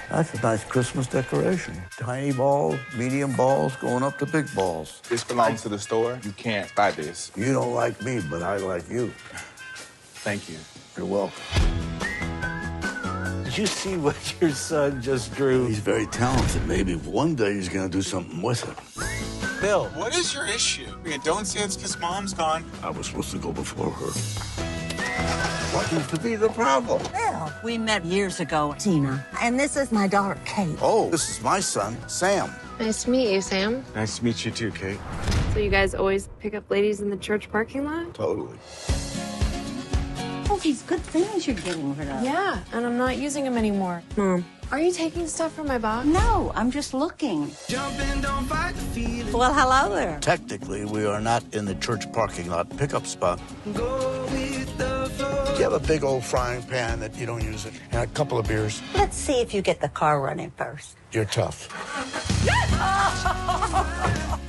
That's a nice Christmas decoration. Tiny balls, medium balls, going up to big balls. This belongs to the store. You can't buy this. You don't like me, but I like you. Thank you. You're welcome. Did you see what your son just drew? He's very talented. Maybe one day he's gonna do something with it. Bill. What is your issue? Don't say it's because Mom's gone. I was supposed to go before her. What seems to be the problem? Well, we met years ago, Tina, and this is my daughter, Kate. Oh, this is my son, Sam. Nice to meet you, Sam. Nice to meet you too, Kate. So you guys always pick up ladies in the church parking lot? Totally. All these good things you're getting rid of. Yeah, and I'm not using them anymore. Mom. Are you taking stuff from my box? No, I'm just looking. Well, hello there. Technically, we are not in the church parking lot pickup spot. You have a big old frying pan that you don't use it, and a couple of beers. Let's see if you get the car running first. You're tough.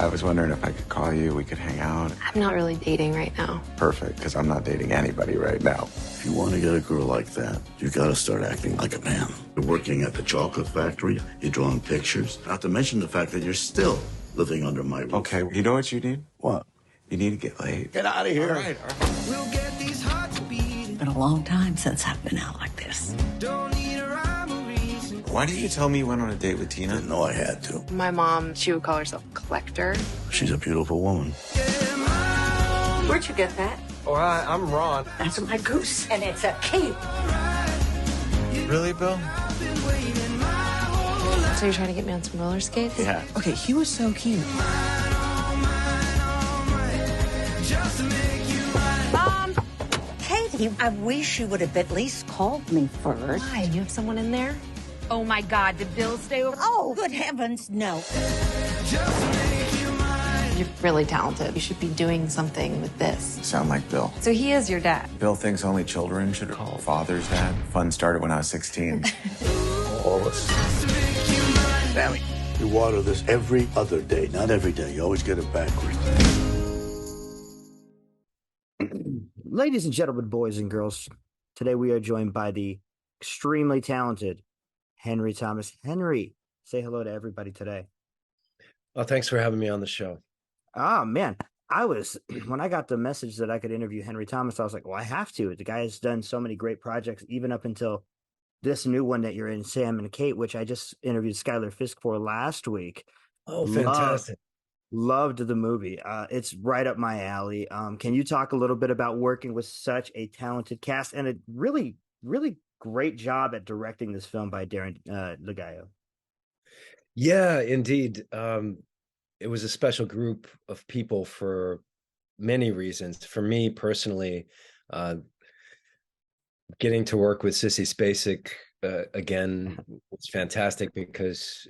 I was wondering if I could call you. We could hang out. I'm not really dating right now. Perfect, because I'm not dating anybody right now. If you want to get a girl like that, you got to start acting like a man. You're working at the chocolate factory. You're drawing pictures. Not to mention the fact that you're still living under my roof. Okay, you know what you need? What? You need to get laid. Get out of here. All right. It's been a long time since I've been out like this. Why didn't you tell me you went on a date with Tina? Didn't know I had to. My mom, she would call herself a collector. She's a beautiful woman. Where'd you get that? Oh, hi, I'm Ron. That's my goose, and it's a cape. Really, Bill? So you're trying to get me on some roller skates? Yeah. Okay, he was so cute. Katie, I wish you would have at least called me first. Hi, you have someone in there? Oh my God, did Bill stay over? Oh, good heavens, no. You're really talented. You should be doing something with this. Sound like Bill. So he is your dad. Bill thinks only children should call fathers dad. Fun started when I was 16. All of us. Sammy, you water this every other day, not every day. You always get it backwards. Ladies and gentlemen, boys and girls, today we are joined by the extremely talented Henry Thomas. Henry, say hello to everybody today. Oh, thanks for having me on the show. Oh, man. When I got the message that I could interview Henry Thomas, I was like, well, I have to. The guy has done so many great projects, even up until this new one that you're in, Sam and Kate, which I just interviewed Skylar Fisk for last week. Oh, fantastic. Loved the movie. It's right up my alley. Can you talk a little bit about working with such a talented cast and a really, really great job at directing this film by Darren Lagallo? Yeah, indeed. It was a special group of people for many reasons. For me personally, getting to work with Sissy Spacek again was fantastic because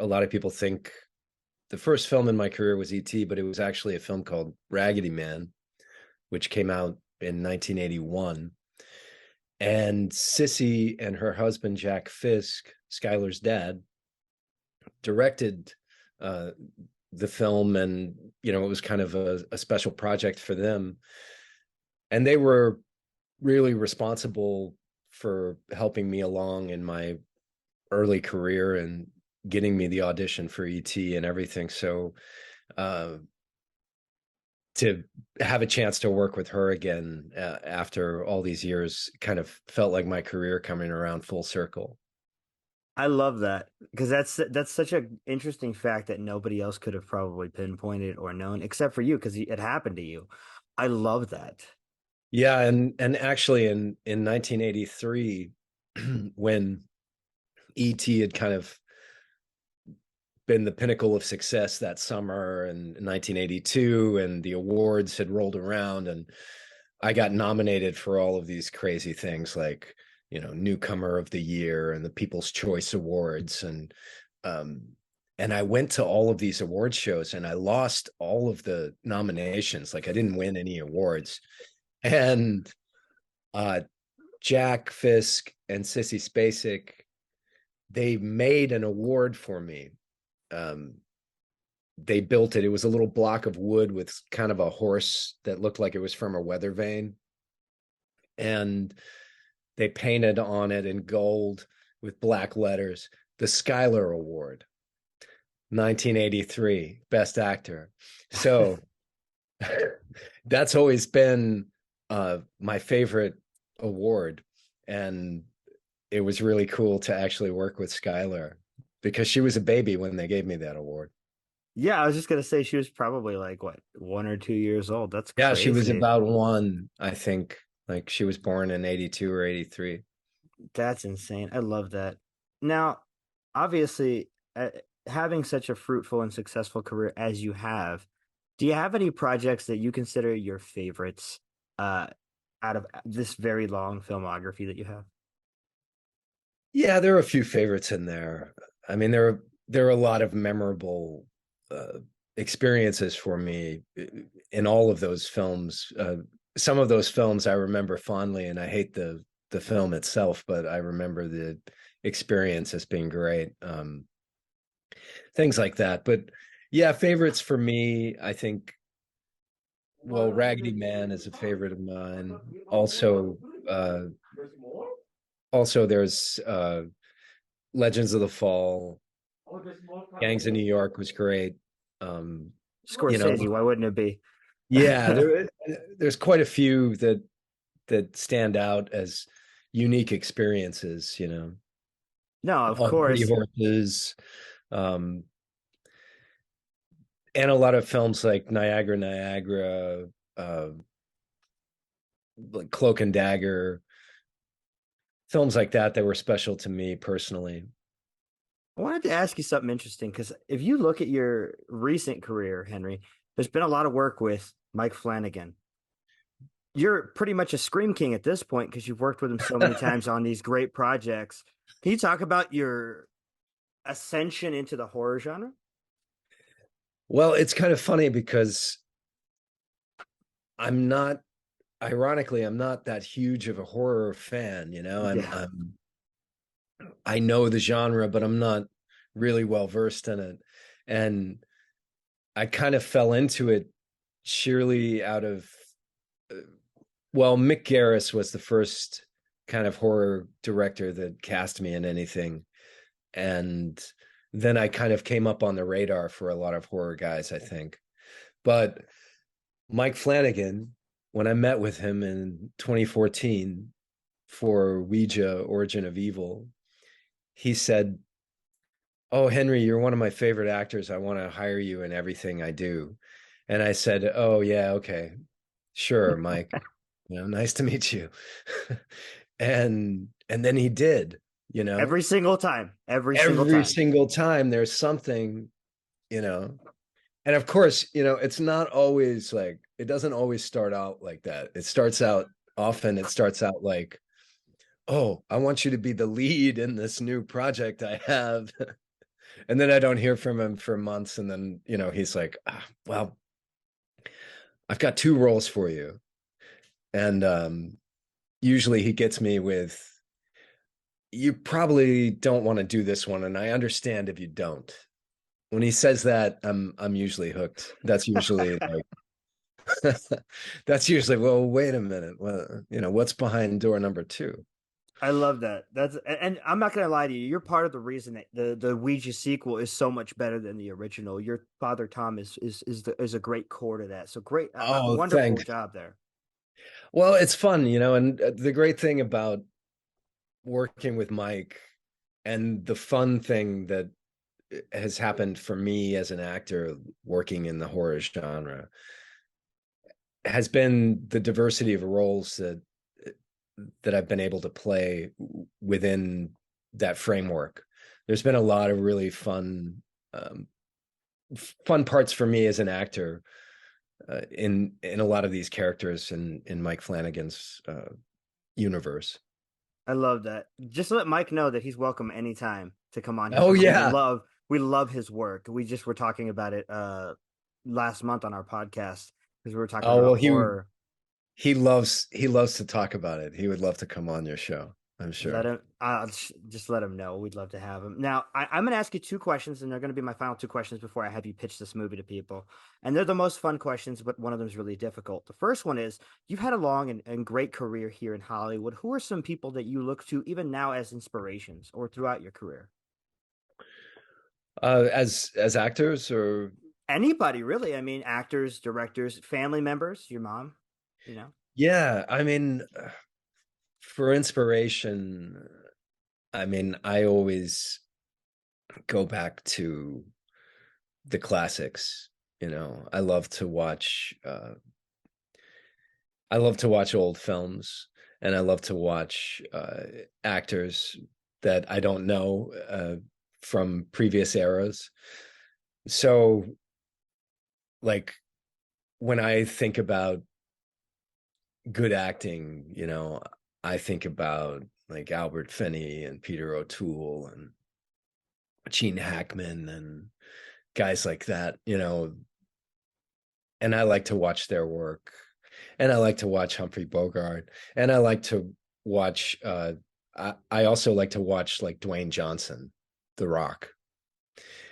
a lot of people think the first film in my career was E.T., but it was actually a film called Raggedy Man, which came out in 1981. And Sissy and her husband, Jack Fisk, Skylar's dad, directed the film, and it was kind of a special project for them. And they were really responsible for helping me along in my early career and getting me the audition for E.T. and everything. So to have a chance to work with her again after all these years kind of felt like my career coming around full circle. I love that because that's such an interesting fact that nobody else could have probably pinpointed or known except for you because it happened to you. I love that. Yeah, and actually in 1983, when E.T. had kind of been the pinnacle of success that summer, and 1982, and the awards had rolled around, and I got nominated for all of these crazy things like Newcomer of the Year and the People's Choice Awards, and I went to all of these award shows and I lost all of the nominations. Like I didn't win any awards. And Jack Fisk and Sissy Spacek, they made an award for me. They built it. It was a little block of wood with kind of a horse that looked like it was from a weather vane. And they painted on it in gold with black letters, the Schuyler Award, 1983, Best Actor. So that's always been my favorite award. And it was really cool to actually work with Schuyler because she was a baby when they gave me that award. Yeah, I was just gonna say she was probably like what, 1 or 2 years old. That's Yeah, she was crazy. about one, I think. Like she was born in 82 or 83. That's insane. I love that. Now, obviously, having such a fruitful and successful career as you have, do you have any projects that you consider your favorites uh, out of this very long filmography that you have? Yeah, there are a few favorites in there. I mean, there are a lot of memorable uh, experiences for me in all of those films. Some of those films I remember fondly, and I hate the film itself, but I remember the experience as being great. Things like that. But yeah, favorites for me, I think. Well, Raggedy Man is a favorite of mine. Uh, also, there's Legends of the Fall. Gangs of New York was great. You know, Scorsese, why wouldn't it be? yeah, there's quite a few that stand out as unique experiences. You know, No, of All Pretty course. Horses, um, and a lot of films like Niagara, like Cloak and Dagger, films like that were special to me personally. I wanted to ask you something interesting because if you look at your recent career, Henry, there's been a lot of work with Mike Flanagan. You're pretty much a Scream King at this point because you've worked with him so many times on these great projects. Can you talk about your ascension into the horror genre? Well, it's kind of funny because I'm not, ironically, I'm not that huge of a horror fan. You know, Yeah. I know the genre, but I'm not really well versed in it. And I kind of fell into it sheerly out of, uh, well, Mick Garris was the first kind of horror director that cast me in anything. And then I kind of came up on the radar for a lot of horror guys, I think. But Mike Flanagan, when I met with him in 2014 for Ouija Origin of Evil, he said, "Oh, Henry, you're one of my favorite actors. I want to hire you in everything I do." And I said, "Oh, yeah, okay. Sure, Mike. You know, nice to meet you." And then he did, you know. Every single time. Every single Every time. single time there's something, you know. And of course, you know, it's not always like it doesn't always start out like that. It starts out like, "Oh, I want you to be the lead in this new project I have." And then I don't hear from him for months. And then, you know, he's like, well, I've got two roles for you. And usually he gets me with, "You probably don't want to do this one. And I understand if you don't." When he says that, I'm usually hooked. That's usually like, that's usually, well, wait a minute. Well, you know, what's behind door number two? I love that. And I'm not gonna lie to you. You're part of the reason that the Ouija sequel is so much better than the original. Your father Tom is a great core to that. So great, Oh, wonderful thanks. job there. Well, it's fun, you know, and the great thing about working with Mike and the fun thing that has happened for me as an actor working in the horror genre has been the diversity of roles that I've been able to play within that framework. There's been a lot of really fun parts for me as an actor in a lot of these characters in Mike Flanagan's universe. I love that. Just let Mike know that he's welcome anytime to come on here Oh because yeah. we love his work. We just were talking about it last month on our podcast because we were talking Oh well, about horror. he loves to talk about it. He would love to come on your show, I'm Let sure. him. Just let him know. We'd love to have him. Now, I'm going to ask you two questions, and they're going to be my final two questions before I have you pitch this movie to people. And they're the most fun questions, but one of them is really difficult. The first one is: you've had a long and great career here in Hollywood. Who are some people that you look to even now as inspirations or throughout your career? As actors or Anybody really? I mean, actors, directors, family members, your mom, you know. yeah, I mean, for inspiration, I mean, I always go back to the classics. You know, I love to watch old films, and I love to watch actors that I don't know from previous eras. So, like, when I think about good acting, you know, I think about like Albert Finney and Peter O'Toole and Gene Hackman and guys like that, you know, and I like to watch their work. And I like to watch Humphrey Bogart. And I like to watch I also like to watch like Dwayne Johnson, The Rock.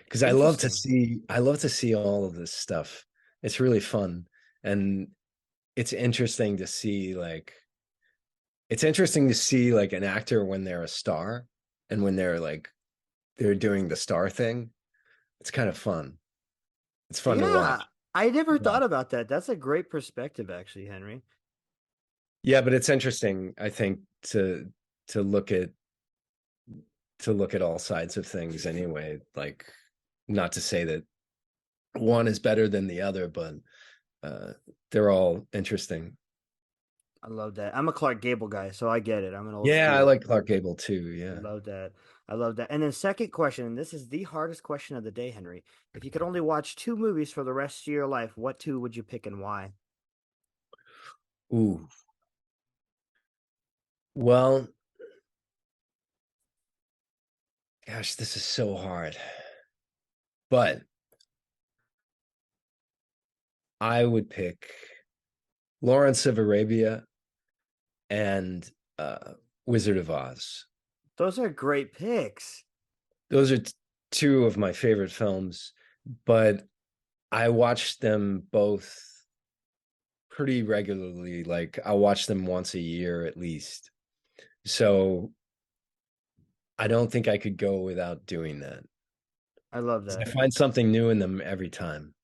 Because Interesting. I love to see all of this stuff. It's really fun. And it's interesting to see like an actor when they're a star and when they're doing the star thing. It's kind of fun. It's fun to Yeah, watch. I never Yeah. thought about that. That's a great perspective, actually, Henry. Yeah, but it's interesting, I think, to look at all sides of things anyway. Like, not to say that one is better than the other, but uh, they're all interesting. I love that. I'm a Clark Gable guy, so I get it. I'm an old Yeah, I school. like Clark Gable too. I Yeah. love that. I love that. And then second question, and this is the hardest question of the day, Henry. If you could only watch two movies for the rest of your life, what two would you pick and why? Ooh. Well, gosh, this is so hard. But I would pick Lawrence of Arabia and Wizard of Oz. Those are great picks. Those are two of my favorite films, but I watch them both pretty regularly. Like I watch them once a year at least. So I don't think I could go without doing that. I love 'Cause I that. find something new in them every time.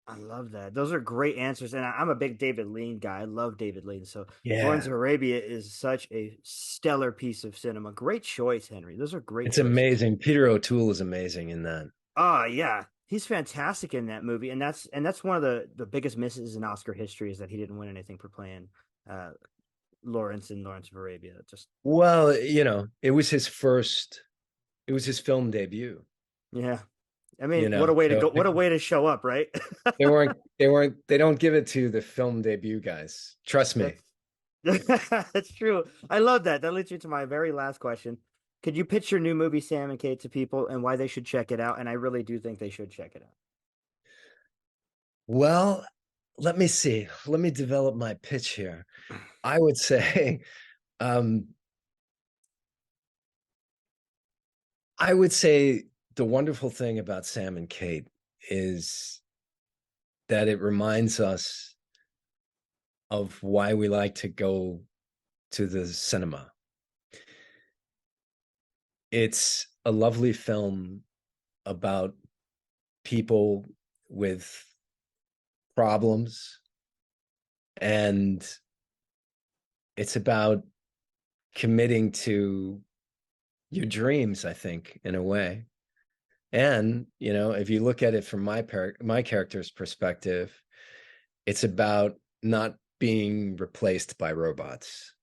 I love that. Those are great answers. And I'm a big David Lean guy. I love David Lean. So Lawrence Yeah. of Arabia is such a stellar piece of cinema. Great choice, Henry. Those are great It's choices. amazing. Peter O'Toole is amazing in that. Oh yeah. He's fantastic in that movie. And that's one of the biggest misses in Oscar history is that he didn't win anything for playing uh Lawrence in Lawrence of Arabia. Just Well, you know, it was his film debut, yeah. I you mean, what know. a way to So go, what a way to show up, right? they don't give it to the film debut guys. Trust me. That's that's true. I love that. That leads me to my very last question. Could you pitch your new movie, Sam and Kate, to people and why they should check it out? And I really do think they should check it out. Well, let me see. Let me develop my pitch here. I would say, um, I would say the wonderful thing about Sam and Kate is that it reminds us of why we like to go to the cinema. It's a lovely film about people with problems, and it's about committing to your dreams, I think, in a way. And, you know, if you look at it from my character's perspective, it's about not being replaced by robots.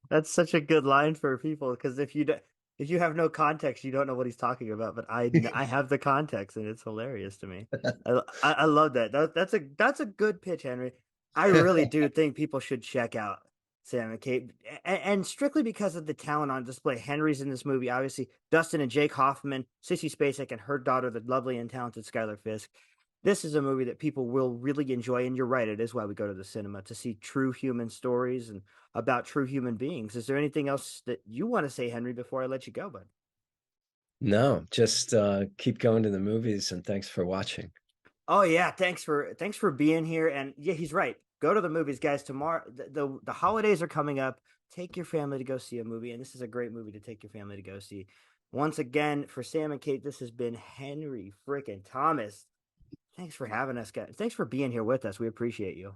That's such a good line for people because if you have no context, you don't know what he's talking about. But I have the context, and it's hilarious to me. I love that. That's a good pitch, Henry. I really do think people should check out Sam and Kate, and strictly because of the talent on display. Henry's in this movie, obviously. Dustin and Jake Hoffman, Sissy Spacek, and her daughter, the lovely and talented Skylar Fisk. This is a movie that people will really enjoy, and you're right. It is why we go to the cinema to see true human stories and about true human beings. Is there anything else that you want to say, Henry, before I let you go, bud? No, just keep going to the movies, and thanks for watching. Oh yeah, thanks for being here. And yeah, he's right. Go to the movies, guys. Tomorrow, the holidays are coming up. Take your family to go see a movie, and this is a great movie to take your family to go see. Once again, for Sam and Kate, this has been Henry frickin' Thomas. Thanks for having us, guys. Thanks for being here with us. We appreciate you.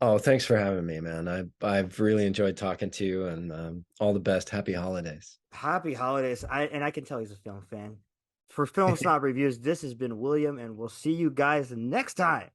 Oh, thanks for having me, man. I've really enjoyed talking to you, and all the best. Happy holidays. Happy holidays. I can tell he's a film fan. For Film Snob Reviews, this has been William, and we'll see you guys next time.